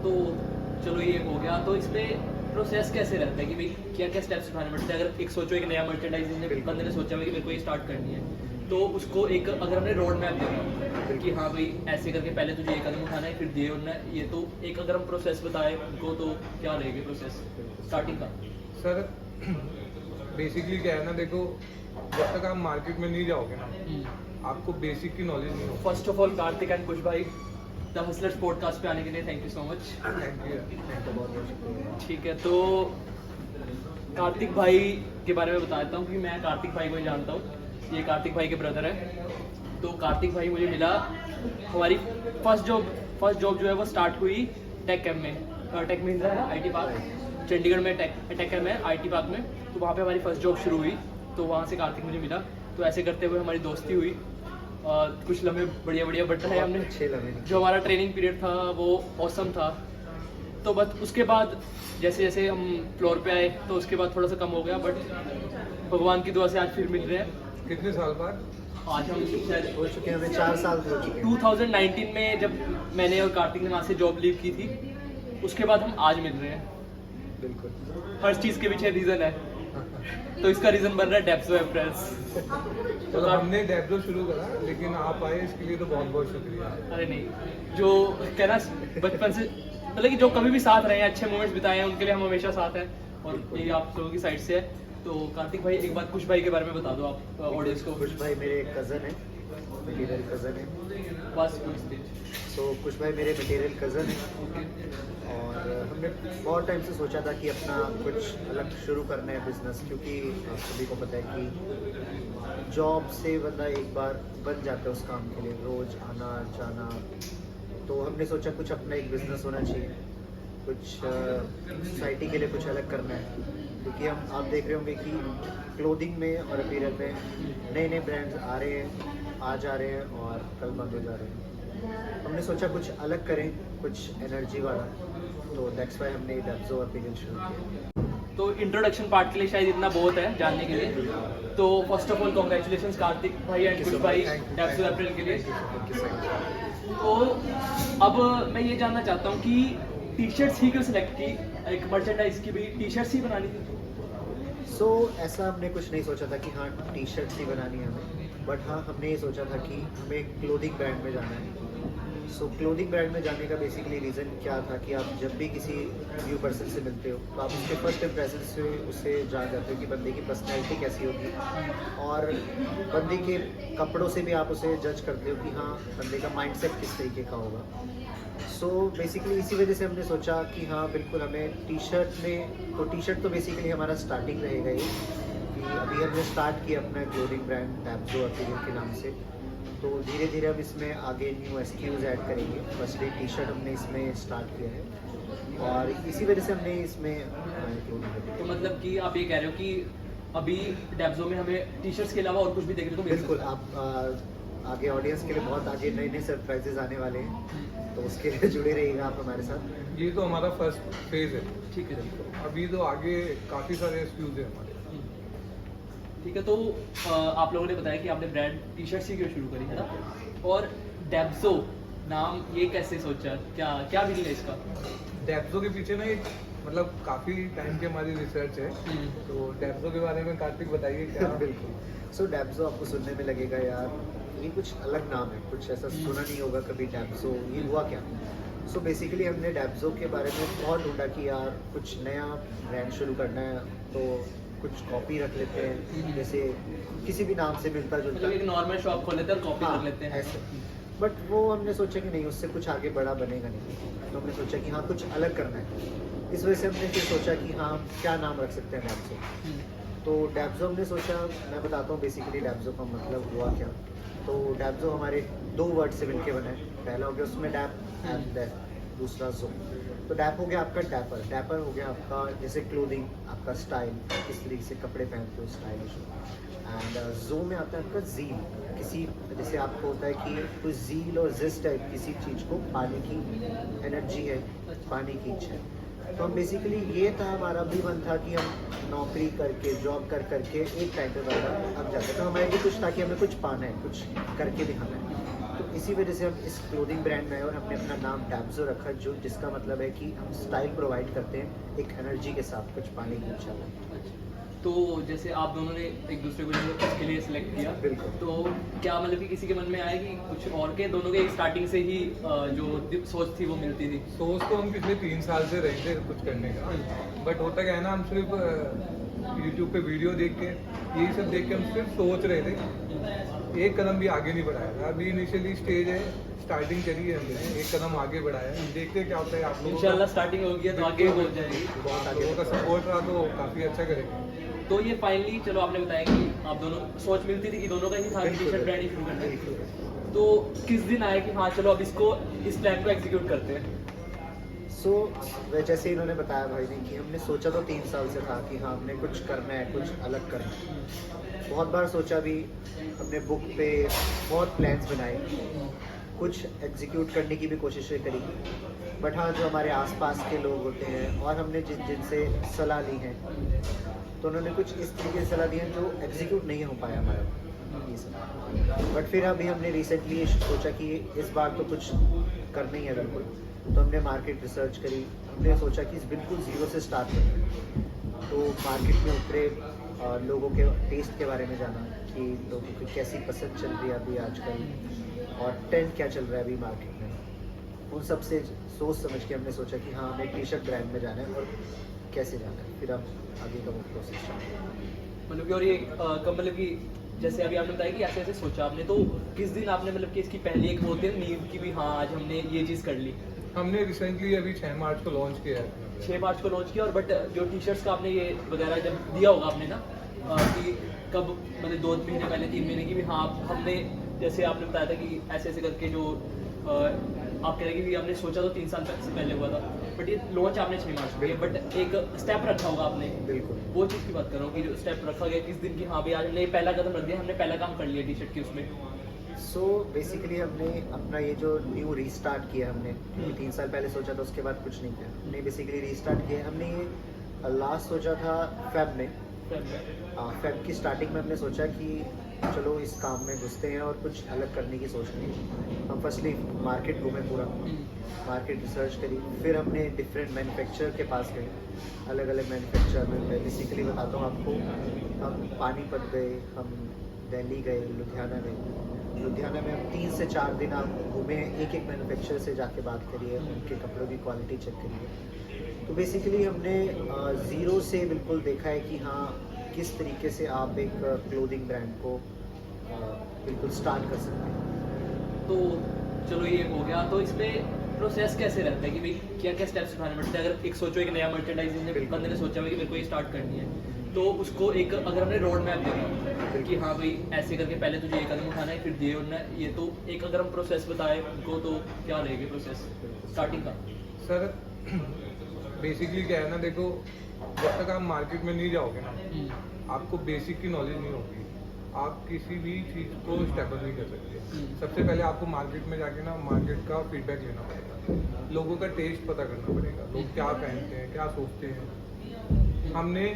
तो चलो ये हो गया। तो इसमें प्रोसेस कैसे रहता है कि भाई क्या क्या स्टेप्स उठाने पड़ते हैं? अगर एक सोचो एक नया मर्चेंडाइज बंदे ने सोचा हुआ कि मेरे को ये स्टार्ट करनी है, तो उसको एक अगर हमने रोड मैप दिया कि हाँ भाई ऐसे करके पहले तुझे ये कदम उठाना है, फिर ये होना है, ये तो एक अगर हम प्रोसेस बताएं उनको तो क्या रहेगी प्रोसेस स्टार्टिंग का? सर बेसिकली क्या है ना, देखो जब तक आप मार्केट में नहीं जाओगे ना, आपको बेसिक की नॉलेज नहीं होगी। First of all Kartik and Kush भाई द हसलर्स पॉडकास्ट पे आने के लिए thank you so much. Thank you. ठीक है, तो कार्तिक भाई के बारे में बता देता हूँ कि मैं कार्तिक भाई को ही जानता हूँ, ये कार्तिक भाई के ब्रदर है। तो कार्तिक भाई मुझे मिला, हमारी फर्स्ट जॉब जो है वो स्टार्ट हुई टेक एम में, टेक महिंद्रा है ना IT पार्क, चंडीगढ़ में टेक एम है IT पार्क में, तो वहाँ पे हमारी फर्स्ट जॉब शुरू हुई। तो वहाँ से कार्तिक मुझे मिला, तो ऐसे करते हुए हमारी दोस्ती हुई। कुछ लम्हे बढ़िया बट है हमने, अच्छे लगे। जो हमारा ट्रेनिंग पीरियड था वो ऑसम था। तो बस उसके बाद जैसे जैसे हम फ्लोर पे आए तो उसके बाद थोड़ा सा कम हो गया, बट भगवान की दुआ से आज फिर मिल रहे हैं। कितने साल बाद? आज हम शायद हो चुके हैं, हमें 4 साल हो चुके हैं। 2019 में जब मैंने और कार्तिक ने वहाँ से जॉब लीव की थी, उसके बाद हम आज मिल रहे हैं। बिल्कुल। हर चीज़ के पीछे रीज़न है, तो इसका रीज़न बन रहा है डेप्सो एप्रेल्स। तो हमने डेब्रो शुरू करा, लेकिन आप आए इसके लिए तो बहुत बहुत शुक्रिया। अरे नहीं, जो कहना बचपन से मतलब कि जो कभी भी साथ रहे हैं, अच्छे मोमेंट्स बिताए हैं, उनके लिए हम हमेशा साथ हैं, और ये आप लोगों की साइड से है। तो कार्तिक भाई एक बात कुश भाई के बारे में बता दो आप ऑडियंस को। कुश भाई मेरे कज़न है, मटेरियल कज़न है। बस कुछ स्टेज। तो कुश भाई मेरे मटेरियल कज़न है, और हमने बहुत टाइम से सोचा था कि अपना कुछ अलग शुरू करना है बिजनेस, क्योंकि आप सभी को पता है कि जॉब से बंदा एक बार बन जाता है उस काम के लिए, रोज़ आना जाना। तो हमने सोचा कुछ अपना एक बिज़नेस होना चाहिए, कुछ सोसाइटी के लिए कुछ अलग करना है, क्योंकि हम आप देख रहे होंगे कि क्लोथिंग में और अपीयरल में नए नए ब्रांड्स आ रहे हैं, आ जा रहे हैं और कल बंद हो जा रहे हैं। हमने सोचा कुछ अलग करें, कुछ एनर्जी वाला, तो दैट्स वाई हमने डेप्सो अपीयरल शुरू किया। तो इंट्रोडक्शन पार्ट के लिए शायद इतना बहुत है जानने के लिए। तो first of all congratulation Kartik भाई एंड कुश भाई डेप्सो अप्रैल के लिए। तो अब मैं ये जानना चाहता हूँ कि टी शर्ट्स ही क्यों सिलेक्ट की, एक मर्चेंडाइज की भी टी शर्ट्स ही बनानी थी? सो ऐसा हमने कुछ नहीं सोचा था कि हाँ टी शर्ट्स ही बनानी है हमें, बट हाँ हमने ये सोचा था कि हमें क्लोथिंग ब्रांड में जाना है। सो क्लोथिंग ब्रांड में जाने का बेसिकली रीज़न क्या था कि आप जब भी किसी न्यू पर्सन से मिलते हो तो आप उसके फर्स्ट इंप्रेशन से उसे जान जाते हो कि बंदे की पर्सनैलिटी कैसी होगी, और बंदे के कपड़ों से भी आप उसे जज करते हो कि हाँ बंदे का माइंडसेट किस तरीके का होगा। सो बेसिकली इसी वजह से हमने सोचा कि हाँ बिल्कुल हमें टी शर्ट में, तो टी शर्ट तो बेसिकली हमारा स्टार्टिंग रहेगा ही कि अभी हमने स्टार्ट किया अपना क्लोथिंग ब्रांड डेप्सो अपीयरल के नाम से। तो धीरे धीरे हम इसमें आगे न्यू SKUs ऐड करेंगे। फर्स्टली टी शर्ट हमने इसमें स्टार्ट किया है, और इसी वजह से हमने इसमें क्लोथिंग। तो मतलब कि आप ये कह रहे हो कि अभी डेप्सो में हमें टी शर्ट्स के अलावा और कुछ भी देखने को मिल बिल्कुल, सकता है? आप आगे ऑडियंस के लिए बहुत आगे नए नए सरप्राइजेज आने वाले हैं, तो उसके लिए जुड़े रहिएगा आप हमारे साथ। ये तो हमारा फर्स्ट फेज है, ठीक है। अभी तो आगे काफ़ी सारे SKUs हैं हमारे। ठीक है, तो आप लोगों ने बताया कि आपने ब्रांड टी शर्ट्स ही क्यों शुरू करी है ना, और डेप्सो नाम ये कैसे सोचा, क्या मीनिंग है इसका? डेप्सो के पीछे ना एक मतलब काफ़ी टाइम की हमारी रिसर्च है, तो डेप्सो के बारे में कार्तिक बताइए क्या? बिल्कुल। सो डेप्सो आपको सुनने में लगेगा यार ये कुछ अलग नाम है, कुछ ऐसा सुना नहीं होगा कभी डेप्सो, ये हुआ क्या? सो बेसिकली हमने डेप्सो के बारे में बहुत ढूंढा कि यार कुछ नया ब्रांड शुरू करना है, तो कुछ कॉपी रख लेते हैं, जैसे किसी भी नाम से मिलता जुलता, मतलब एक नॉर्मल शॉप खोल लेते हैं और कॉपी हाँ, कर लेते हैं ऐसे। बट वो हमने सोचा कि नहीं, उससे कुछ आगे बड़ा बनेगा नहीं, तो हमने सोचा कि हाँ कुछ अलग करना है। इस वजह से हमने फिर सोचा कि हाँ क्या नाम रख सकते हैं डेप्सो। तो डेप्सो हमने सोचा, मैं बताता हूँ बेसिकली डेप्सो का मतलब हुआ क्या। तो डेप्सो हमारे 2 वर्ड से मिलके बना है, पहला हो गया उसमें डैप एंड दैट, दूसरा जो। तो डैप हो गया आपका डैपर, डैपर हो गया आपका जैसे क्लोथिंग, आपका स्टाइल, किस तरीके से कपड़े पहनते हो स्टाइलिश, एंड जो में आता है आपका जील, किसी जैसे आपको होता है कि कोई जील और जिस्ट है किसी चीज़ को पाने की, एनर्जी है, पाने की इच्छा है। तो हम बेसिकली ये था हमारा भी मन था कि हम नौकरी करके जॉब कर करके एक टाइम पे बंदा अब जाता है, तो हमारे लिए कुछ था कि हमें कुछ पाना है, कुछ करके दिखाना है। तो इसी वजह से हम इस क्लोथिंग ब्रांड में आए और हमने अपना नाम डैब्जो रखा, जो जिसका मतलब है कि हम स्टाइल प्रोवाइड करते हैं एक एनर्जी के साथ कुछ पाने की इच्छा में। तो जैसे आप दोनों ने एक दूसरे को जो इसके लिए सिलेक्ट किया, बिल्कुल। तो क्या मतलब कि किसी के मन में आया कि कुछ और के दोनों के स्टार्टिंग से ही जो सोच थी वो मिलती थी? सोच तो हम पिछले 3 साल से रहे थे कुछ करने का, बट होता क्या है ना, हम सिर्फ यूट्यूब पे वीडियो देख के यही सब देख के हम सिर्फ सोच रहे थे, एक कदम भी आगे नहीं बढ़ाया था। अभी इनिशियली स्टेज है, स्टार्टिंग करी है हमने, एक कदम आगे बढ़ाया है, देखते हैं क्या होता है। आप लोगों इंशाल्लाह स्टार्टिंग होगी तो आगे हो जाएगी। बहुत आगे का सपोर्ट रहा तो काफ़ी अच्छा करेंगे। तो ये फाइनली चलो आपने बताया कि आप दोनों सोच मिलती थी कि दोनों का ही था कि टी शर्ट ब्रांड ही शुरू करना है, तो किस दिन आया कि हाँ चलो अब इसको इस प्लान को एग्जीक्यूट करते हैं? सो जैसे इन्होंने बताया भाई ने कि हमने सोचा तो 3 साल से था कि हाँ हमने कुछ करना है, कुछ अलग करना है। बहुत बार सोचा भी, हमने बुक पे बहुत प्लान्स बनाए, कुछ एग्जीक्यूट करने की भी कोशिशें करी, बट हाँ जो हमारे आसपास के लोग होते हैं और हमने जिनसे सलाह ली है, तो उन्होंने कुछ इस तरीके से सलाह दी है जो एग्जीक्यूट नहीं हो पाया हमारा ये सब। बट फिर अभी हमने रिसेंटली सोचा कि इस बार तो कुछ करना ही है बिल्कुल, तो हमने मार्केट रिसर्च करी, हमने सोचा कि बिल्कुल ज़ीरो से स्टार्ट करें। तो मार्केट में उतरे, लोगों के टेस्ट के बारे में जाना कि लोगों की कैसी पसंद चल रही है अभी आजकल, और ट्रेंड क्या चल रहा है अभी मार्केट में। उन सब से सोच समझ के हमने सोचा कि हाँ हमें टी शर्ट ब्रांड में जाना है और कैसे जाना है, फिर हम आगे का वो प्रोसेस स्टार्ट। मतलब कि और ये मतलब कि जैसे अभी आपने बताया कि ऐसे ऐसे सोचा आपने, तो किस दिन आपने मतलब कि इसकी पहली एक होती है नींव की भी हाँ आज हमने ये चीज़ कर ली? हमने रिसेंटली अभी 6 मार्च को लॉन्च किया है। 6 मार्च को लॉन्च किया, और बट जो टी शर्ट्स का आपने ये वगैरह जब दिया होगा आपने ना कि कब मतलब 2 महीने पहले 3 महीने की भी हाँ हमने, जैसे आपने बताया था कि ऐसे ऐसे करके जो आप कह रहे हैं कि हमने सोचा तो 3 साल से पहले हुआ था, बट ये लॉन्च आपने 6 मार्च को किया, बट एक स्टेप रखा होगा आपने। बिल्कुल वो चीज़ की बात कर रहा हूँ कि जो स्टेप रखा गया किस दिन की हाँ भाई आज हमने पहला कदम रख दिया, हमने पहला काम कर लिया टी शर्ट की उसमें। सो बेसिकली हमने अपना ये जो न्यू रीस्टार्ट किया हमने, 3 साल पहले सोचा था उसके बाद कुछ नहीं किया, हमने बेसिकली रीस्टार्ट किया। हमने ये लास्ट सोचा था फेब में, फेब की स्टार्टिंग में हमने सोचा कि चलो इस काम में घुसते हैं और कुछ अलग करने की सोच रही। हम फर्स्टली मार्केट घूमे पूरा, मार्केट रिसर्च करी, फिर हमने डिफरेंट मैन्युफैक्चरर के पास गए, अलग अलग मैन्युफैक्चरर में। बेसिकली बताता हूँ आपको, हम पानीपत गए, हम दिल्ली गए, लुधियाना गए। लुधियाना में हम 3 से 4 दिन आप घूमे, एक एक मैन्युफैक्चरर से जाके बात करिए, उनके कपड़ों की क्वालिटी चेक करिए। तो बेसिकली हमने ज़ीरो से बिल्कुल देखा है कि हाँ किस तरीके से आप एक क्लोथिंग ब्रांड को बिल्कुल स्टार्ट कर सकते हैं। तो चलो ये हो गया, तो इस पर प्रोसेस कैसे रहता है कि भाई क्या क्या स्टेप्स उठाने पड़ते हैं? अगर एक सोचो एक नया मर्चेंडाइजिंग बंदे ने सोचा हुआ कि मेरे को ये स्टार्ट करनी है, तो उसको एक अगर हमने रोड मैप देखा कि हाँ भाई ऐसे करके पहले तुझे ये कदम उठाना है, फिर ये होना है, ये तो एक अगर हम प्रोसेस बताए उनको, तो क्या रहेगी प्रोसेस स्टार्टिंग का? सर बेसिकली क्या है ना, देखो जब तक आप मार्केट में नहीं जाओगे ना, आपको बेसिक की नॉलेज नहीं होगी, आप किसी भी चीज़ को स्टेबल नहीं कर सकते। सबसे पहले आपको मार्केट में जाके ना मार्केट का फीडबैक लेना पड़ेगा, लोगों का टेस्ट पता करना पड़ेगा, लोग क्या पहनते हैं, क्या सोचते हैं। हमने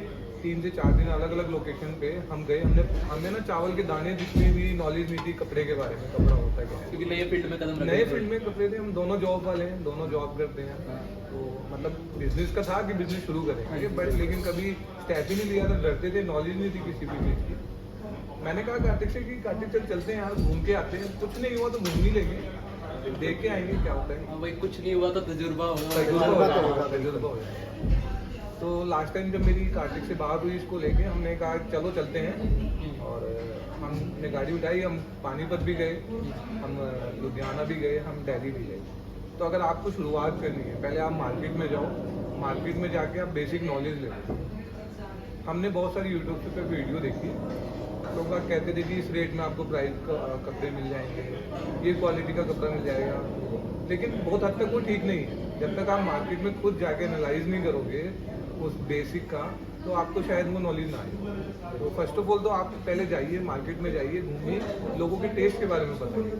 3 से 4 दिन अलग अलग लोकेशन पे हम गए, हमने ना चावल के दाने जितनी भी नॉलेज नहीं थी कपड़े के बारे में, कपड़ा होता क्या है, क्योंकि नए फील्ड में कदम नए फील्ड में कपड़े थे, हम दोनों जॉब वाले हैं, दोनों जॉब करते हैं, तो मतलब बिजनेस का था कि बिजनेस शुरू करेंगे, बट लेकिन कभी स्टेप ही नहीं लिया था, डरते थे, नॉलेज नहीं थी किसी भी चीज़ की। मैंने कहा कार्तिक से कि कार्तिक चलते हैं यार, घूम के आते हैं, कुछ नहीं हुआ तो घूम ही लेंगे, देख के आएंगे क्या होता है। भाई कुछ नहीं हुआ तो तजुर्बा तजुर्बा होगा। हो जाए। तो लास्ट टाइम जब मेरी कार्तिक से बात हुई इसको लेके, हमने कहा चलो चलते हैं, और हमने गाड़ी उठाई, हम पानीपत भी गए, हम लुधियाना भी गए, हम दिल्ली भी गए। तो अगर आपको शुरुआत करनी है, पहले आप मार्केट में जाओ, मार्केट में जाके आप बेसिक नॉलेज ले लो। हमने बहुत सारी यूट्यूब पे वीडियो देखी, लोग बात कहते थे कि इस रेट में आपको प्राइस कपड़े मिल जाएंगे, ये क्वालिटी का कपड़ा मिल जाएगा, लेकिन बहुत हद तक वो ठीक नहीं है। जब तक आप मार्केट में खुद जाके एनालाइज नहीं करोगे उस बेसिक का, तो आपको शायद वो नॉलेज ना आए। तो फर्स्ट ऑफ ऑल तो आप पहले जाइए, मार्केट में जाइए, घूमिए, लोगों के टेस्ट के बारे में बताइए।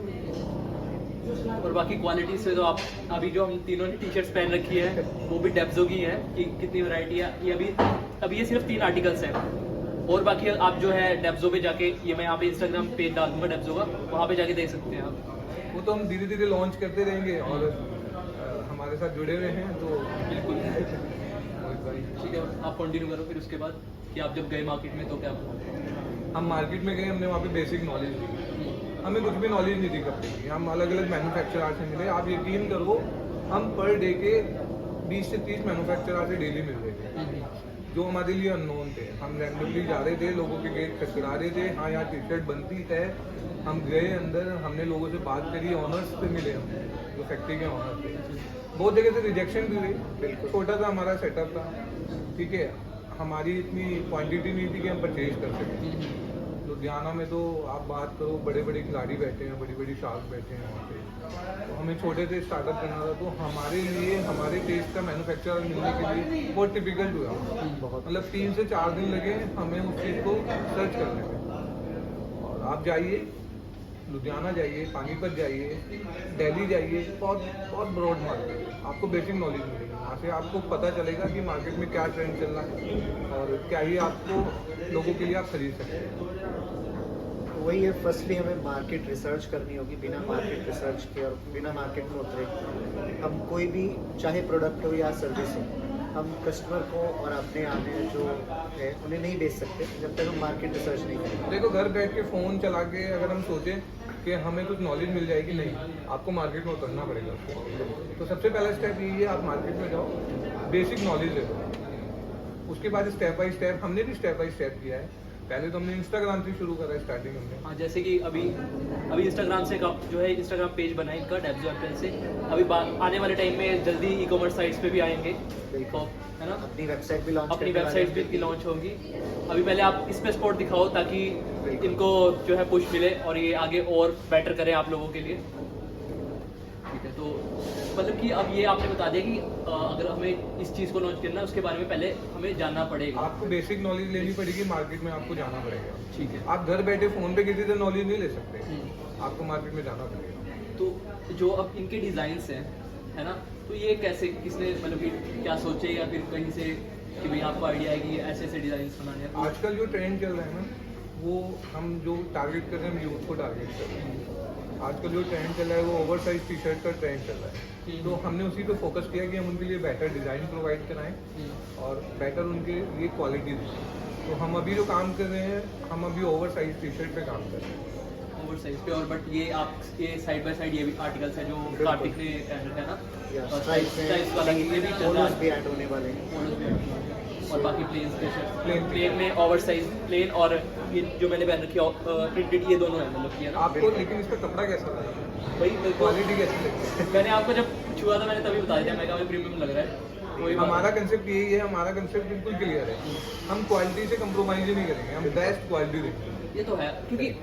और बाकी क्वालिटी से तो आप अभी जो हम तीनों ने टी शर्ट्स पहन रखी है वो भी डेप्जो की है, कि कितनी वैरायटी है ये अभी ये सिर्फ 3 आर्टिकल्स हैं, और बाकी आप जो है डेप्जो पे जाके, ये मैं यहाँ पे इंस्टाग्राम पेज डाल दूंगा डेप्जो का, वहाँ पे जाके देख सकते हैं आप। वो तो हम धीरे धीरे लॉन्च करते रहेंगे और हमारे साथ जुड़े हुए हैं तो बिल्कुल। मोहित भाई। ठीक है, आप कंटिन्यू करो फिर उसके बाद कि आप जब गए मार्केट में तो क्या हम मार्केट में गए, हमने वहाँ पे बेसिक नॉलेज ली, हमें कुछ भी नॉलेज नहीं थी कपड़े की, हम अलग अलग मैन्युफैक्चरर से मिले। आप यकीन करो हम पर डे के 20 से 30 मैन्युफैक्चरर से डेली मिल रहे थे जो हमारे लिए अननोन थे। हम रैंडमली जा रहे थे, लोगों के गेट खटखटा रहे थे, हाँ यहाँ टी शर्ट बनती है। हम गए अंदर, हमने लोगों से बात करी, ऑनर्स से मिले हम जो फैक्ट्री के ऑनर थे। बहुत जगह से रिजेक्शन भी हुई, बिल्कुल छोटा सा हमारा सेटअप था, ठीक है, हमारी इतनी क्वांटिटी नहीं थी कि हम परचेज कर सकें। लुधियाना में तो आप बात करो, बड़े बड़े खिलाड़ी बैठे हैं, बड़ी बड़ी शार्क बैठे हैं वहाँ पे, तो हमें छोटे से स्टार्टअप करना था। तो हमारे लिए हमारे टेस्ट का मैन्युफैक्चरर मिलने के लिए बहुत डिफिकल्ट हुआ, बहुत मतलब 3 से 4 दिन लगे हमें उस चीज़ को सर्च करने में। और आप जाइए लुधियाना जाइए, पानीपत जाइए, दिल्ली जाइए, बहुत बहुत ब्रॉड मार्केट है, आपको बेसिक नॉलेज मिलेगी। यहाँ से आपको पता चलेगा कि मार्केट में क्या ट्रेंड चल रहा है और क्या ही आपको लोगों के लिए आप खरीद सकते हैं। वही है, फर्स्टली हमें मार्केट रिसर्च करनी होगी। बिना मार्केट रिसर्च के और बिना मार्केट में उतरे हम कोई भी, चाहे प्रोडक्ट हो या सर्विस हो, हम कस्टमर को और अपने आने जो है उन्हें नहीं बेच सकते जब तक हम मार्केट रिसर्च नहीं करेंगे। देखो घर बैठ के फ़ोन चला के अगर हम सोचें कि हमें कुछ नॉलेज मिल जाएगी, नहीं, आपको मार्केट में उतरना पड़ेगा। तो सबसे पहला स्टेप यही है, आप मार्केट में जाओ, बेसिक नॉलेज ले लो, उसके बाद स्टेप बाय स्टेप, हमने भी स्टेप बाय स्टेप किया है। पहले तो हमने इंस्टाग्राम से शुरू करा स्टार्टिंग हमने। हाँ, जैसे कि अभी इंस्टाग्राम से जो है इंस्टाग्राम पेज बना है इनका डेब्जो एप्पल से। अभी आने वाले टाइम में जल्दी ई कॉमर्स साइट्स पे भी आएंगे, तो है ना, अपनी वेबसाइट भी लॉन्च अपनी वेबसाइट भी लॉन्च होगी। अभी पहले आप इस पे स्पॉट दिखाओ ताकि इनको जो है पुश मिले और ये आगे और बेटर करें आप लोगों के लिए। ठीक है, तो मतलब कि अब ये आपने बता दिया कि अगर हमें इस चीज़ को लॉन्च करना है उसके बारे में पहले हमें जानना पड़ेगा। आपको बेसिक नॉलेज लेनी पड़ेगी, मार्केट में आपको जाना पड़ेगा। ठीक है, आप घर बैठे फ़ोन पे किसी से नॉलेज नहीं ले सकते, आपको मार्केट में जाना पड़ेगा। तो जो अब इनके डिज़ाइंस हैं, है ना, तो ये कैसे, किसने मतलब कि क्या सोचे या फिर कहीं से कि भाई आपको आइडिया है कि ऐसे ऐसे डिज़ाइन बनाने हैं? आजकल जो ट्रेंड चल रहा है ना, वो हम जो टारगेट कर रहे हैं, हम यूथ को टारगेट कर रहे हैं। आजकल जो ट्रेंड चल रहा है वो ओवर साइज टी शर्ट का ट्रेंड चल रहा है, तो हमने उसी पे फोकस किया कि हम उनके लिए बेटर डिज़ाइन प्रोवाइड कराएं और बेटर उनके लिए क्वालिटी दें। तो हम अभी जो काम कर रहे हैं, हम अभी ओवर साइज टी शर्ट पे काम कर रहे हैं। ओवर साइज पे, और बट ये आपके साइड बाय साइड ये भी आर्टिकल्स है जो कार्तिक ने ऐड है ना, स्ट्राइप्स वाला ये भी चल रहा है, भी ऐड होने वाले हैं। और बाकी प्लेन में ओवर साइज प्लेन और ये जो मैंने पहन रखी है प्रिंटेड, ये दोनों है मतलब कि, है ना। आपको लेकिन इसका कपड़ा कैसा लगा, भाई क्वालिटी कैसी लगी? मैंने आपको जब छुआ था मैंने तभी बता दिया, मैं कहा प्रीमियम लग रहा है। कोई हमारा कंसेप्ट यही है, हमारा कंसेप्ट बिल्कुल क्लियर है, हम क्वालिटी से कंप्रोमाइज ही नहीं करेंगे, हम बेस्ट क्वालिटी देंगे। ये तो है, क्योंकि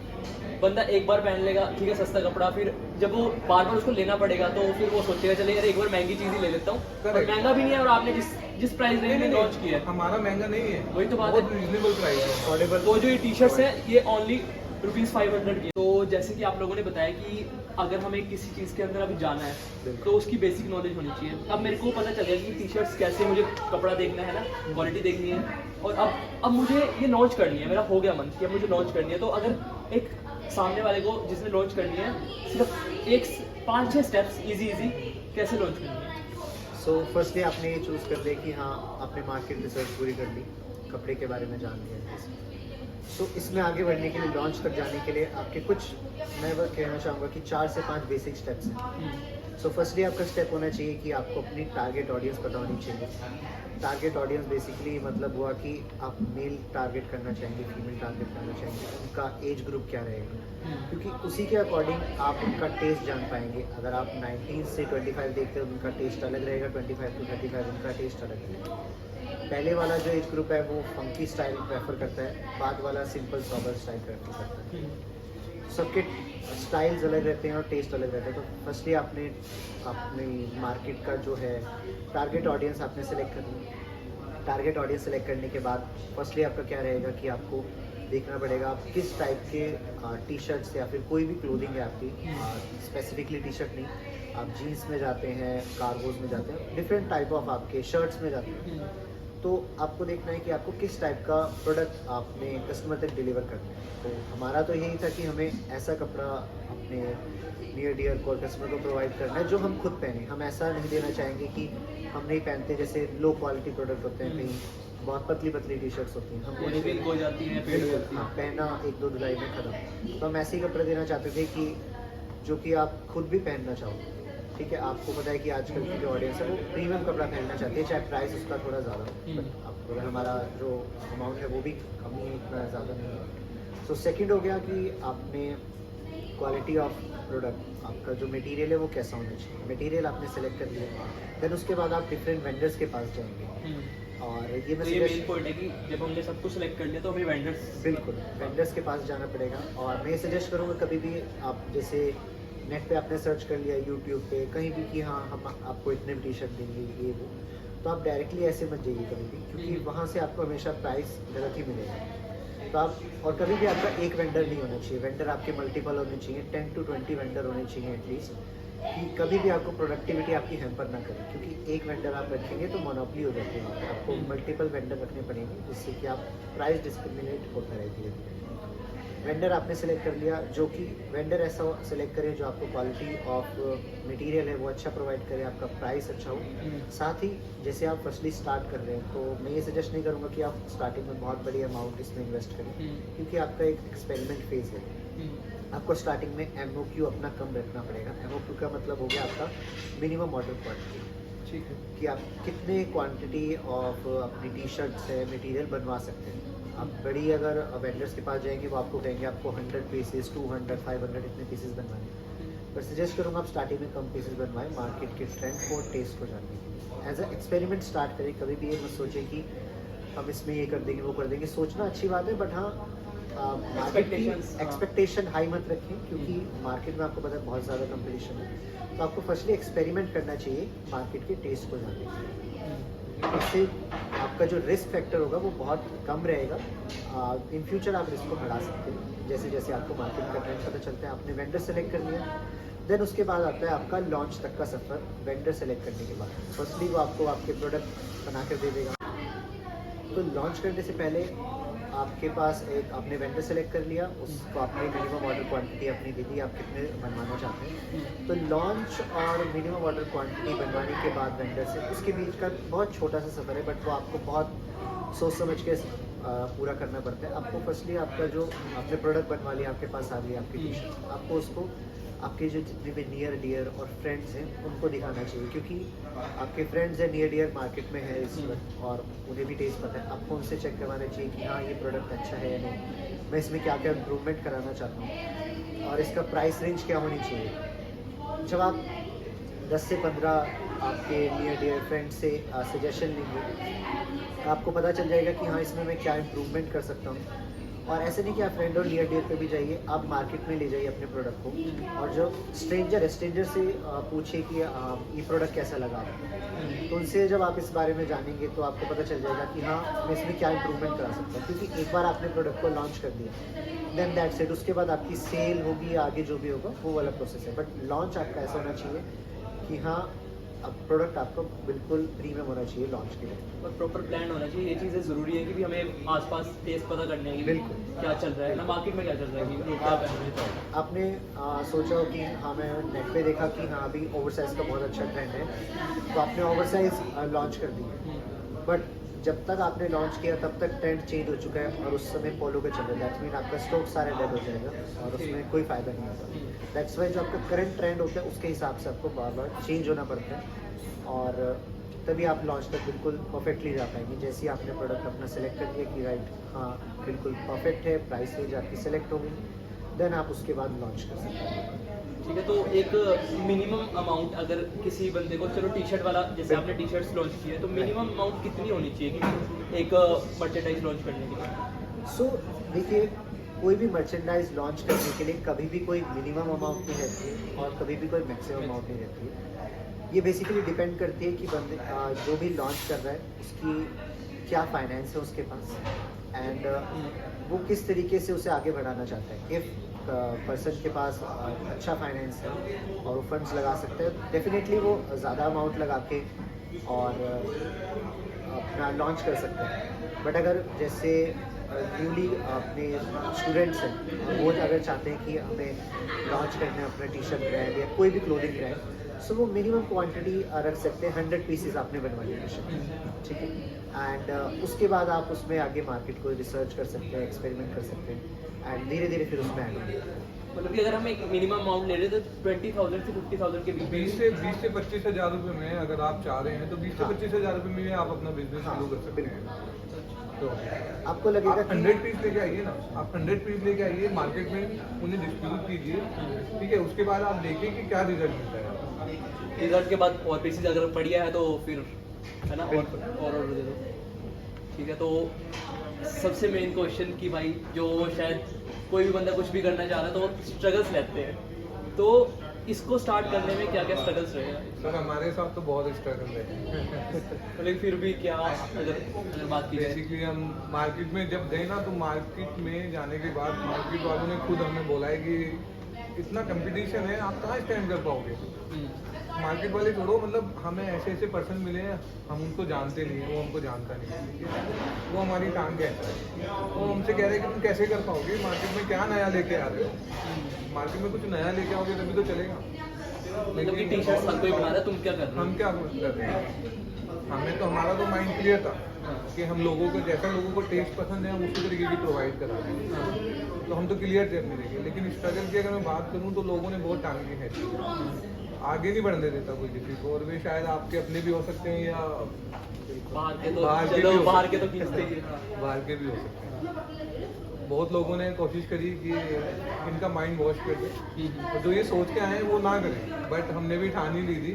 बंदा एक बार पहन लेगा, ठीक है, सस्ता कपड़ा, फिर जब वो बार बार उसको लेना पड़ेगा तो फिर वो सोचेगा चले यार एक बार महंगी चीज़ ही ले लेता हूँ, और महंगा भी नहीं है, और आपने जिस प्राइस रेंज में लॉन्च किया है हमारा महंगा नहीं है, वही तो बात बहुत है, रीजनेबल प्राइस है, अफोर्डेबल। तो जो ये टी शर्ट्स हैं ये ओनली ₹500 की। तो जैसे कि आप लोगों ने बताया कि अगर हमें किसी चीज़ के अंदर अभी जाना है तो उसकी बेसिक नॉलेज होनी चाहिए। अब मेरे को पता चल गया कि टी शर्ट्स कैसे, मुझे कपड़ा देखना है ना, क्वालिटी देखनी है, और अब मुझे ये लॉन्च करनी है, मेरा हो गया मन कि अब मुझे लॉन्च करनी है। तो अगर एक सामने वाले को जिसने लॉन्च करनी है, सिर्फ 5-6 स्टेप्स इजी कैसे लॉन्च करनी है? सो फर्स्टली आपने ये चूज़ कर लिया कि हाँ आपने मार्केट रिसर्च पूरी कर ली, कपड़े के बारे में जान लिया। तो इसमें आगे बढ़ने के लिए, लॉन्च तक जाने के लिए आपके कुछ, मैं कहना चाहूँगा कि 4 से 5 बेसिक स्टेप्स हैं। सो फर्स्टली आपका स्टेप होना चाहिए कि आपको अपनी टारगेट ऑडियंस पता होनी चाहिए। टारगेट ऑडियंस बेसिकली मतलब हुआ कि आप मेल टारगेट करना चाहेंगे, फीमेल टारगेट करना चाहेंगे, उनका एज ग्रुप क्या रहेगा, क्योंकि उसी के अकॉर्डिंग आप उनका टेस्ट जान पाएंगे। अगर आप 19 से 25 देखते हैं उनका टेस्ट अलग रहेगा, 25 to 35 उनका टेस्ट अलग रहेगा। पहले वाला जो एज ग्रुप है वो फंकी स्टाइल प्रेफर करता है, बाद वाला सिंपल सॉबर स्टाइल प्रेफर करता है। सबके स्टाइल्स अलग रहते हैं और टेस्ट अलग रहता है। तो फर्स्टली आपने अपनी मार्केट का जो है टारगेट ऑडियंस आपने सेलेक्ट करनी। टारगेट ऑडियंस सेलेक्ट करने के बाद फर्स्टली आपका क्या रहेगा कि आपको देखना पड़ेगा आप किस टाइप के टी शर्ट्स या फिर कोई भी क्लोथिंग है आपकी, स्पेसिफिकली टी शर्ट नहीं, आप जीन्स में जाते हैं, कार्गोज में जाते हैं, डिफरेंट टाइप ऑफ आपके शर्ट्स में जाते हैं, तो आपको देखना है कि आपको किस टाइप का प्रोडक्ट आपने कस्टमर तक डिलीवर करना है। तो हमारा तो यही था कि हमें ऐसा कपड़ा अपने नियर डियर कोर कस्टमर को प्रोवाइड करना है जो हम खुद पहने। हम ऐसा नहीं देना चाहेंगे कि हम नहीं पहनते, जैसे लो क्वालिटी प्रोडक्ट होते हैं, कहीं बहुत पतली पतली टी शर्ट्स होती हैं, हम वो उन्हें हो जाती हैं, पेड़ हो जाती हाँ हैं। पहना 1-2 धुलाई में खत्म। तो हम ऐसे ही कपड़े देना चाहते थे कि जो कि आप खुद भी पहनना चाहो। ठीक है, आपको पता है कि आजकल की जो ऑडियंस है वो प्रीमियम कपड़ा पहनना चाहती है, चाहे प्राइस उसका थोड़ा ज़्यादा हो, बट अब अगर हमारा जो अमाउंट है वो भी कम ही इतना ज़्यादा नहीं है। सो सेकंड हो गया कि आपने क्वालिटी ऑफ प्रोडक्ट, आपका जो मटेरियल है वो कैसा होना चाहिए। मटेरियल आपने सेलेक्ट कर लिया, देन उसके बाद आप डिफरेंट वेंडर्स के पास जाएंगे। और ये मैं तो ये मेन suggest- पॉइंट है कि जब हमने सब कुछ सेलेक्ट कर लिया तो हमें वेंडर्स बिल्कुल वेंडर्स के पास जाना पड़ेगा। और मैं सजेस्ट करूँगा कभी भी आप जैसे नेट पे आपने सर्च कर लिया, यूट्यूब पे कहीं भी कि हाँ हम आपको इतने टी शर्ट देंगे ये वो, तो आप डायरेक्टली ऐसे मत जाइए कभी भी, क्योंकि वहाँ से आपको हमेशा प्राइस गलत ही मिलेगा। तो आप, और कभी भी आपका एक वेंडर नहीं होना चाहिए, वेंडर आपके मल्टीपल होने चाहिए, 10 to 20 वेंडर होने चाहिए एटलीस्ट, कि कभी भी आपको प्रोडक्टिविटी आपकी हैम्पर ना करे। क्योंकि एक वेंडर आप रखेंगे तो मोनोपोली हो जाती है वहाँ पे, आपको मल्टीपल वेंडर रखने पड़ेंगे, जिससे कि आप प्राइस डिस्क्रिमिनेट होता रहती है। वेंडर आपने सेलेक्ट कर लिया, जो कि वेंडर ऐसा सेलेक्ट करें जो आपको क्वालिटी ऑफ मटेरियल है वो अच्छा प्रोवाइड करे, आपका प्राइस अच्छा हो। साथ ही जैसे आप फर्स्टली स्टार्ट कर रहे हैं तो मैं ये सजेस्ट नहीं करूँगा कि आप स्टार्टिंग में बहुत बड़ी अमाउंट इसमें इन्वेस्ट करें, क्योंकि आपका एक एक्सपेरिमेंट फेज है। आपको स्टार्टिंग में MOQ अपना कम रखना पड़ेगा। MOQ का मतलब हो गया आपका मिनिमम ऑर्डर क्वांटिटी, ठीक है। कि आप कितने क्वांटिटी ऑफ अपनी टी शर्ट से मटेरियल बनवा सकते हैं। आप बड़ी अगर वेंडर्स के पास जाएंगे वो आपको कहेंगे आपको 100 पीसेस, 200, 500 इतने पीसेस बनवाने। पर सजेस्ट करूँगा आप स्टार्टिंग में कम पीसेस बनवाएं, मार्केट के ट्रेंड को, टेस्ट को जानने के लिए। एज अ एक्सपेरिमेंट स्टार्ट करें, कभी भी ये मत सोचें कि हम इसमें ये कर देंगे वो कर देंगे। सोचना अच्छी बात है, बट हाँ Expectations, हाँ। एक्सपेक्टेशन हाई मत रखें, क्योंकि मार्केट में आपको पता है बहुत ज़्यादा कंपटीशन है। तो आपको फर्स्टली एक्सपेरिमेंट करना चाहिए मार्केट के टेस्ट को जानने के लिए। इससे आपका जो रिस्क फैक्टर होगा वो बहुत कम रहेगा। इन फ्यूचर आप रिस्क को बढ़ा सकते हैं जैसे जैसे आपको मार्केट का ट्रेंड पता चलता है। आपने वेंडर सेलेक्ट कर लिया, देन उसके बाद आता है आपका लॉन्च तक का सफ़र। वेंडर सेलेक्ट करने के बाद फर्स्टली वो आपको आपके प्रोडक्ट बना कर दे देगा। तो लॉन्च करने से पहले आपके पास एक, आपने वेंडर सेलेक्ट कर लिया, उसको आपने मिनिमम ऑर्डर क्वांटिटी अपनी दे दी, आप कितने बनवाना चाहते हैं। तो लॉन्च और मिनिमम ऑर्डर क्वांटिटी बनवाने के बाद वेंडर से उसके बीच का बहुत छोटा सा सफ़र है, बट वो आपको बहुत सोच समझ के पूरा करना पड़ता है। आपको फर्स्टली आपका जो आपने प्रोडक्ट बनवा लिया, आपके पास आ गई आपकी टी शर्ट, आपको उसको आपके जो जितने भी नियर डियर और फ्रेंड्स हैं उनको दिखाना चाहिए, क्योंकि आपके फ्रेंड्स हैं नियर डियर मार्केट में है इस वक्त और उन्हें भी टेस्ट पता है। आपको उनसे चेक करवाना चाहिए कि हाँ ये प्रोडक्ट अच्छा है या नहीं, मैं इसमें क्या क्या इम्प्रूवमेंट कराना चाहता हूँ, और इसका प्राइस रेंज क्या होनी चाहिए। जब आप 10 से 15 आपके नियर डियर फ्रेंड से सजेशन लेंगे, आपको पता चल जाएगा कि हाँ इसमें मैं क्या इम्प्रूवमेंट कर सकता हूँ। और ऐसे नहीं कि आप फ्रेंड और नियर डियर पे भी जाइए, आप मार्केट में ले जाइए अपने प्रोडक्ट को, और जो स्ट्रेंजर है स्ट्रेंजर से पूछिए कि ये प्रोडक्ट कैसा लगा आपको। तो उनसे जब आप इस बारे में जानेंगे तो आपको पता चल जाएगा कि हाँ मैं इसमें क्या इंप्रूवमेंट करा सकता हूँ। क्योंकि एक बार आपने प्रोडक्ट को लॉन्च कर दिया, देन दैट्स इट, उसके बाद आपकी सेल होगी, आगे जो भी होगा वो वाला प्रोसेस है। बट लॉन्च आपका ऐसा होना चाहिए कि हाँ अब प्रोडक्ट आपको बिल्कुल प्रीमियम होना चाहिए लॉन्च के लिए। और प्रॉपर प्लान होना चाहिए। ये चीज़ें ज़रूरी है कि भी हमें आसपास टेस्ट पता करने है कि बिल्कुल। क्या चल रहा है ना, मार्केट में क्या चल रहा है कि लोग क्या पहन रहे हैं। आपने सोचा हो कि हाँ मैं नेट पे देखा कि हाँ अभी ओवरसाइज़ का बहुत अच्छा ट्रेंड है, तो आपने ओवरसाइज़ लॉन्च कर दी। बट जब तक आपने लॉन्च किया तब तक ट्रेंड चेंज हो चुका है और उस समय पोलो का चल रहा है, दैट्स मीन आपका स्टॉक सारा डेड हो जाएगा और उसमें कोई फ़ायदा नहीं होता। दैट्स वाई जो आपका करंट ट्रेंड होता है उसके हिसाब से आपको बार बार चेंज होना पड़ता है, और तभी आप लॉन्च तक बिल्कुल परफेक्टली जा पाएंगे। जैसे ही आपने प्रोडक्ट अपना सेलेक्ट कर लिया कि राइट हाँ बिल्कुल परफेक्ट है, प्राइस रेंज आपकी सेलेक्ट हो गई, देन आप उसके बाद लॉन्च कर सकते हैं। ठीक है, तो एक मिनिमम अमाउंट अगर किसी बंदे को, चलो टी शर्ट वाला जैसे आपने टी शर्ट्स लॉन्च की है, तो मिनिमम अमाउंट कितनी होनी चाहिए कि एक मर्चेंडाइज लॉन्च करने के लिए? सो देखिए, कोई भी मर्चेंडाइज लॉन्च करने के लिए कभी भी कोई मिनिमम अमाउंट नहीं रहती है और कभी भी कोई मैक्सिमम अमाउंट नहीं रहती है। ये बेसिकली डिपेंड करती है कि बंदे जो भी लॉन्च कर रहा है उसकी क्या फाइनेंस है उसके पास, एंड वो किस तरीके से उसे आगे बढ़ाना चाहता है। इफ़ पर्सन के पास अच्छा फाइनेंस है और वो फंड्स लगा सकते हैं, डेफिनेटली वो ज़्यादा अमाउंट लगा के और अपना लॉन्च कर सकते हैं। बट अगर जैसे न्यूली अपने स्टूडेंट्स हैं, वो अगर चाहते हैं कि हमें लॉन्च करना है अपना टी शर्ट ब्रांड या कोई भी क्लोथिंग ब्रांड, सो वो मिनिमम क्वांटिटी रख सकते हैं। 100 पीसेस आपने बनवानी है टी शर्ट, ठीक है। एंड उसके बाद आप उसमें आगे मार्केट को रिसर्च कर सकते हैं, एक्सपेरिमेंट कर सकते हैं, एंड धीरे धीरे फिर उसमें ऐड होंगे। मतलब कि अगर हम एक मिनिमम अमाउंट ले रहे हैं तो 20,000 से 50,000 के बीच में 20 से 25 हज़ार रुपये में अगर आप चाह रहे हैं तो 20 से 25 हज़ार रुपये में आप अपना बिजनेस शुरू कर सकते हैं। तो आपको लगेगा आप 100 पीस लेके आइए ना, आप 100 पीस लेके आइए मार्केट में, उन्हें डिस्ट्रीब्यूट कीजिए, ठीक है। उसके बाद आप देखिए कि क्या रिजल्ट मिलता है। रिजल्ट के बाद और पीसेज अगर बढ़िया है तो फिर है ना और ऑर्डर दे दो, ठीक है। तो सबसे मेन क्वेश्चन कि भाई जो शायद कोई भी बंदा कुछ भी करना चाह रहा है तो वो स्ट्रगल्स रहते हैं, तो इसको स्टार्ट करने में क्या क्या स्ट्रगल्स रहेगा? सर हमारे साथ तो बहुत स्ट्रगल है। मतलब फिर भी क्या अगर बात की जाए, बेसिकली हम मार्केट में जब गए ना, तो मार्केट में जाने के बाद मार्केट वालों ने खुद हमें बोला है कि इतना कंपटीशन है, आप कहाँ स्टैंड कर पाओगे। मार्केट वाले छोड़ो, मतलब हमें ऐसे ऐसे पर्सन मिले हैं, हम उनको जानते नहीं है, वो हमको जानता नहीं है, वो हमारी टांग है। वो हमसे कह रहे हैं कि तुम कैसे कर पाओगे, मार्केट में क्या नया लेके आ रहे हो, मार्केट में कुछ नया लेके आओगे तभी तो चलेगा। मतलब कि टी शर्ट हर कोई बना रहा है, तुम क्या कर रहे हो? हम क्या कर रहे हैं, हमें तो हमारा तो माइंड क्लियर था कि हम लोगों को जैसा लोगों को टेस्ट पसंद है हम उसी तरीके की प्रोवाइड करा रहे हैं, तो हम तो क्लियर थे अपने लिए। लेकिन स्ट्रगल की अगर मैं बात करूँ तो लोगों ने बहुत टांगे हैं, आगे नहीं बढ़ने देता कोई किसी को, और वे शायद आपके अपने भी हो सकते हैं या बाहर के तो बाहर के चलो भी हो बाहर के तो सकते खींचते ही हैं। हैं। बाहर के भी हो सकते हैं। बहुत लोगों ने कोशिश करी कि इनका माइंड वॉश कर दे, और जो ये सोच के आए हैं वो ना करें, बट हमने भी ठान ही ली थी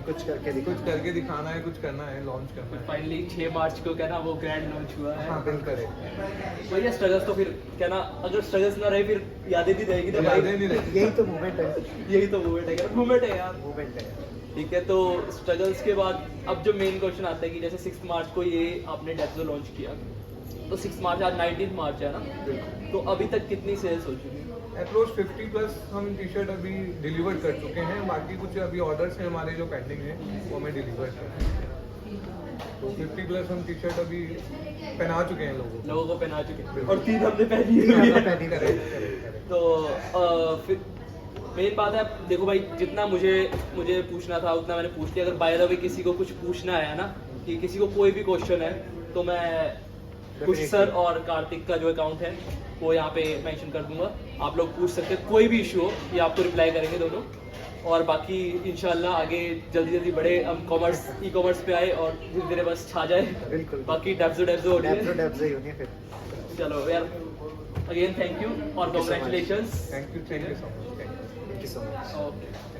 कुछ करके कुछ करके दिखाना है, कुछ करना है, लॉन्च करना है। फाइनली 6 मार्च को क्या ना वो ग्रैंड लॉन्च हुआ है। हाँ बिल्कुल करेक्ट। वही स्ट्रगल्स तो फिर क्या ना, अगर स्ट्रगल्स ना रहे फिर यादें नहीं रहेगी तो यादें नहीं रहेगी। यही तो मूवमेंट है, यही तो मूवमेंट है यार, मूवमेंट है यार। मूवमेंट है। ठीक है, तो स्ट्रगल्स के बाद अब जो मेन क्वेश्चन आता है कि जैसे 6 मार्च को ये आपने डेप्सो लॉन्च किया, तो 6 मार्च आज 19 मार्च है ना, तो अभी तक कितनी सेल्स हो चुकी है? अप्रोच 50+ हम टी शर्ट अभी डिलीवर कर चुके हैं, बाकी कुछ अभी ऑर्डर्स हैं हमारे जो पेंडिंग हैं वो हमें डिलीवर कर हैं। तो 50+ हम टी शर्ट अभी पहना चुके हैं लोगों को पहना चुके हैं, और 3 हमने पहनी हुई है। करेक्ट। तो फिर मेन बात है, देखो भाई जितना मुझे पूछना था उतना मैंने पूछ लिया। अगर बाय द वे किसी को कुछ पूछना है ना, कि किसी को कोई भी क्वेश्चन है, तो मैं कुछ सर और कार्तिक का जो अकाउंट है वो यहाँ पे मेंशन कर दूंगा, आप लोग पूछ सकते हैं, कोई भी इशू हो ये आपको रिप्लाई करेंगे दोनों। और बाकी इंशाल्लाह आगे जल्दी बढ़े, हम ई कॉमर्स पे आए और धीरे धीरे बस छा जाए। बिल्कुल। बाकी डेप्सो हो रही है। डेप्सो ही होनी है फिर। चलो यार, अगेन थैंक यू और congratulations. Thank you so much. Thank you so much. Okay.